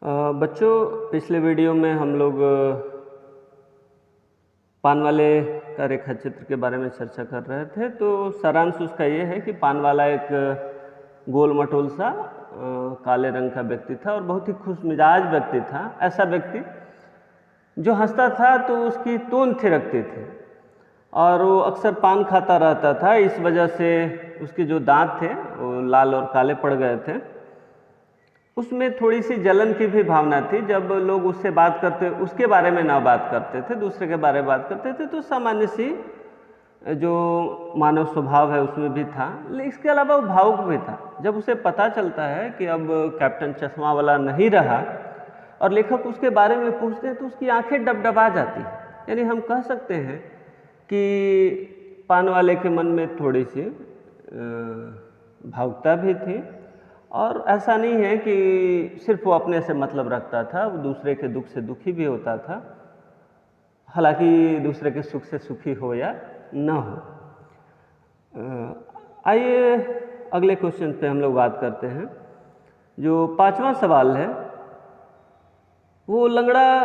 बच्चों, पिछले वीडियो में हम लोग पान वाले का रेखा चित्र के बारे में चर्चा कर रहे थे। तो सारांश उसका ये है कि पान वाला एक गोल मटोल सा काले रंग का व्यक्ति था और बहुत ही खुश मिजाज व्यक्ति था। ऐसा व्यक्ति जो हंसता था तो उसकी टोन थिरकती थी और वो अक्सर पान खाता रहता था। इस वजह से उसके जो दांत थे वो लाल और काले पड़ गए थे। उसमें थोड़ी सी जलन की भी भावना थी। जब लोग उससे बात करते, उसके बारे में ना बात करते थे, दूसरे के बारे में बात करते थे, तो सामान्य सी जो मानव स्वभाव है उसमें भी था। लेकिन इसके अलावा वो भावुक भी था। जब उसे पता चलता है कि अब कैप्टन चश्मा वाला नहीं रहा और लेखक उसके बारे में पूछते हैं तो उसकी आंखें डबडबा जाती हैं। यानी हम कह सकते हैं कि पान वाले के मन में थोड़ी सी भावुकता भी थी। और ऐसा नहीं है कि सिर्फ वो अपने से मतलब रखता था, वो दूसरे के दुख से दुखी भी होता था, हालांकि दूसरे के सुख से सुखी हो या न हो। आइए अगले क्वेश्चन पे हम लोग बात करते हैं। जो 5वां सवाल है, वो लंगड़ा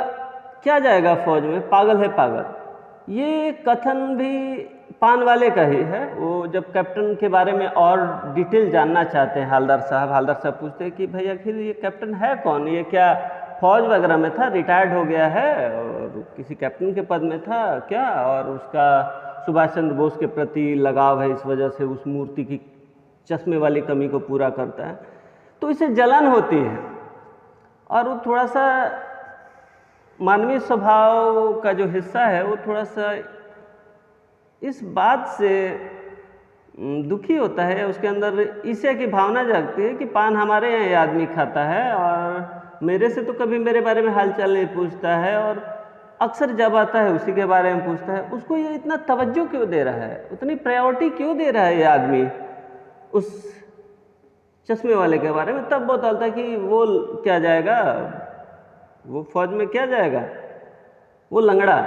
क्या जाएगा फौज में, पागल है पागल। ये कथन भी पान वाले का ही है। वो जब कैप्टन के बारे में और डिटेल जानना चाहते हैं हालदार साहब पूछते हैं कि भाई आखिर ये कैप्टन है कौन, ये क्या फौज वगैरह में था, रिटायर्ड हो गया है और किसी कैप्टन के पद में था क्या, और उसका सुभाष चंद्र बोस के प्रति लगाव है, इस वजह से उस मूर्ति की चश्मे वाली कमी को पूरा करता है। तो इसे जलन होती है और वो थोड़ा सा मानवीय स्वभाव का जो हिस्सा है वो थोड़ा सा इस बात से दुखी होता है। उसके अंदर ईर्ष्या की भावना जागती है कि पान हमारे यहाँ ये आदमी खाता है और मेरे से तो कभी मेरे बारे में हालचाल नहीं पूछता है, और अक्सर जब आता है उसी के बारे में पूछता है। उसको ये इतना तवज्जो क्यों दे रहा है, उतनी प्रायोरिटी क्यों दे रहा है ये आदमी उस चश्मे वाले के बारे में। तब बोलता है कि वो क्या जाएगा, वो फौज में क्या जाएगा, वो लंगड़ा।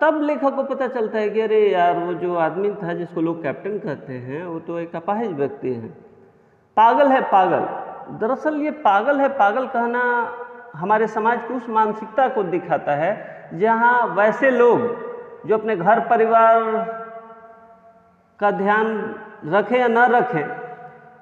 तब लेखक को पता चलता है कि अरे यार, वो जो आदमी था जिसको लोग कैप्टन कहते हैं वो तो एक अपाहिज व्यक्ति है, पागल है पागल। दरअसल ये पागल है पागल कहना हमारे समाज की उस मानसिकता को दिखाता है जहाँ वैसे लोग जो अपने घर परिवार का ध्यान रखें या न रखें,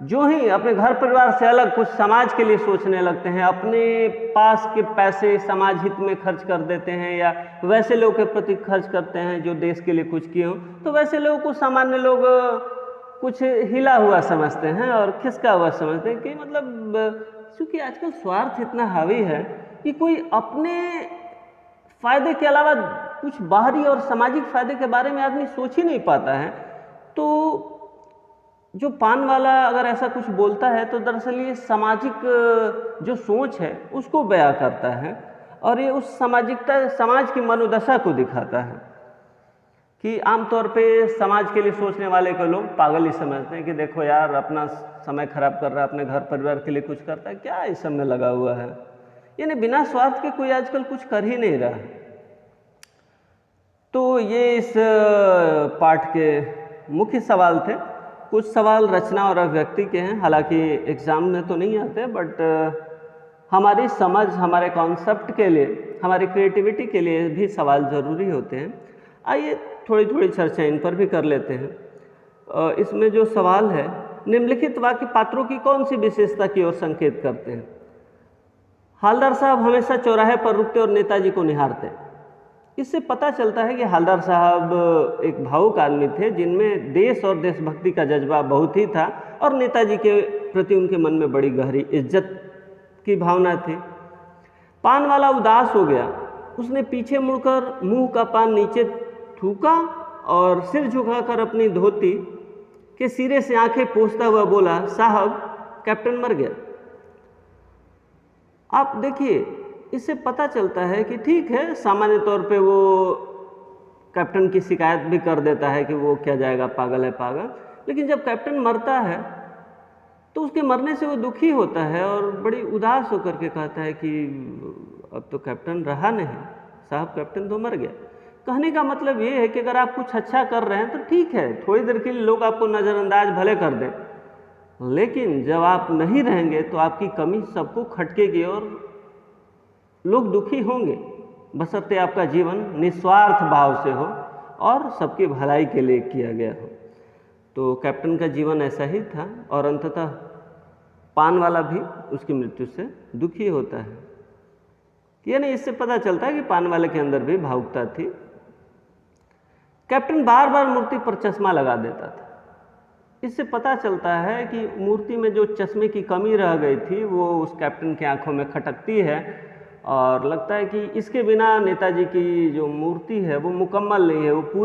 जो ही अपने घर परिवार से अलग कुछ समाज के लिए सोचने लगते हैं, अपने पास के पैसे समाज हित में खर्च कर देते हैं या वैसे लोगों के प्रति खर्च करते हैं जो देश के लिए कुछ किए हों, तो वैसे लोगों को सामान्य लोग कुछ हिला हुआ समझते हैं और खिसका हुआ समझते हैं। कि मतलब क्योंकि आजकल स्वार्थ इतना हावी है कि कोई अपने फायदे के अलावा कुछ बाहरी और सामाजिक फायदे के बारे में आदमी सोच ही नहीं पाता है। तो जो पान वाला अगर ऐसा कुछ बोलता है तो दरअसल ये सामाजिक जो सोच है उसको बयां करता है और ये उस सामाजिकता, समाज की मनोदशा को दिखाता है कि आमतौर पे समाज के लिए सोचने वाले को लोग पागल ही समझते हैं कि देखो यार, अपना समय खराब कर रहा है, अपने घर परिवार के लिए कुछ करता है, क्या इस सब में लगा हुआ है। यानी बिना स्वार्थ के कोई आजकल कुछ कर ही नहीं रहा। तो ये इस पाठ के मुख्य सवाल थे। कुछ सवाल रचना और अभिव्यक्ति के हैं, हालांकि एग्ज़ाम में तो नहीं आते, बट हमारी समझ, हमारे कॉन्सेप्ट के लिए, हमारी क्रिएटिविटी के लिए भी सवाल ज़रूरी होते हैं। आइए थोड़ी थोड़ी चर्चा इन पर भी कर लेते हैं। इसमें जो सवाल है, निम्नलिखित वाक्य पात्रों की कौन सी विशेषता की ओर संकेत करते हैं। हालदार साहब हमेशा चौराहे पर रुकते और नेताजी को निहारते। इससे पता चलता है कि हालदार साहब एक भावुक आदमी थे जिनमें देश और देशभक्ति का जज्बा बहुत ही था और नेताजी के प्रति उनके मन में बड़ी गहरी इज्जत की भावना थी। पान वाला उदास हो गया। उसने पीछे मुड़कर मुंह का पान नीचे थूका और सिर झुकाकर अपनी धोती के सिरे से आंखें पोंछता हुआ बोला, साहब कैप्टन मर गया। आप देखिए, इससे पता चलता है कि ठीक है, सामान्य तौर पे वो कैप्टन की शिकायत भी कर देता है कि वो क्या जाएगा, पागल है पागल। लेकिन जब कैप्टन मरता है तो उसके मरने से वो दुखी होता है और बड़ी उदास होकर के कहता है कि अब तो कैप्टन रहा नहीं, साहब कैप्टन तो मर गया। कहने का मतलब ये है कि अगर आप कुछ अच्छा कर रहे हैं तो ठीक है, थोड़ी देर के लिए लोग आपको नज़रअंदाज भले कर दें, लेकिन जब आप नहीं रहेंगे तो आपकी कमी सबको खटकेगी और लोग दुखी होंगे, बशर्ते आपका जीवन निस्वार्थ भाव से हो और सबकी भलाई के लिए किया गया हो। तो कैप्टन का जीवन ऐसा ही था और अंततः पान वाला भी उसकी मृत्यु से दुखी होता है। यानी इससे पता चलता है कि पान वाले के अंदर भी भावुकता थी। कैप्टन बार बार मूर्ति पर चश्मा लगा देता था। इससे पता चलता है कि मूर्ति में जो चश्मे की कमी रह गई थी वो उस कैप्टन की आंखों में खटकती है और लगता है कि इसके बिना नेताजी की जो मूर्ति है वो मुकम्मल नहीं है, वो पूरी